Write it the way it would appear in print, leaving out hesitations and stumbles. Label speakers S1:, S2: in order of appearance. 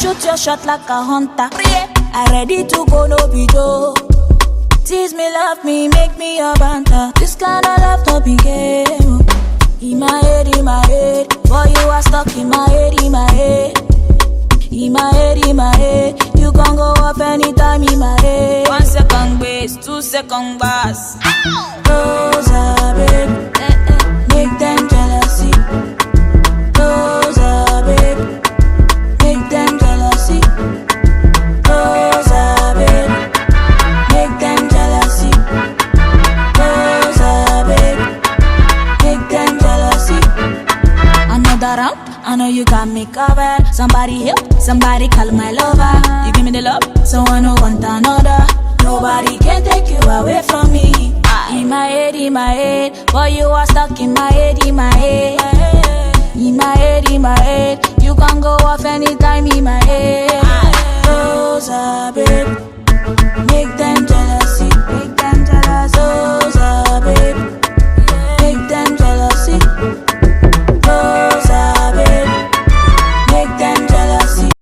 S1: Shoot your shot like a hunter. I ready to go, no be joke. Tease me, love me, make me your banter. This kind of love no be game. In my head, boy you are stuck in my head, in my head. In my head, you can go up anytime in my head.
S2: 1 second bass, 2 second bass.
S1: Rosa, babe, make them jealousy. Rosa, babe, make them jealousy. Rosa, babe, make them jealousy. Rosa, babe, make them jealousy. Another round, I know you got me covered. Somebody help, somebody call my lover. You give me the love, so I don't want another. Nobody can take you away from me. In my head, boy you are stuck in my head, in my head. In my head, you can go off anytime in my head. Rosa, babe.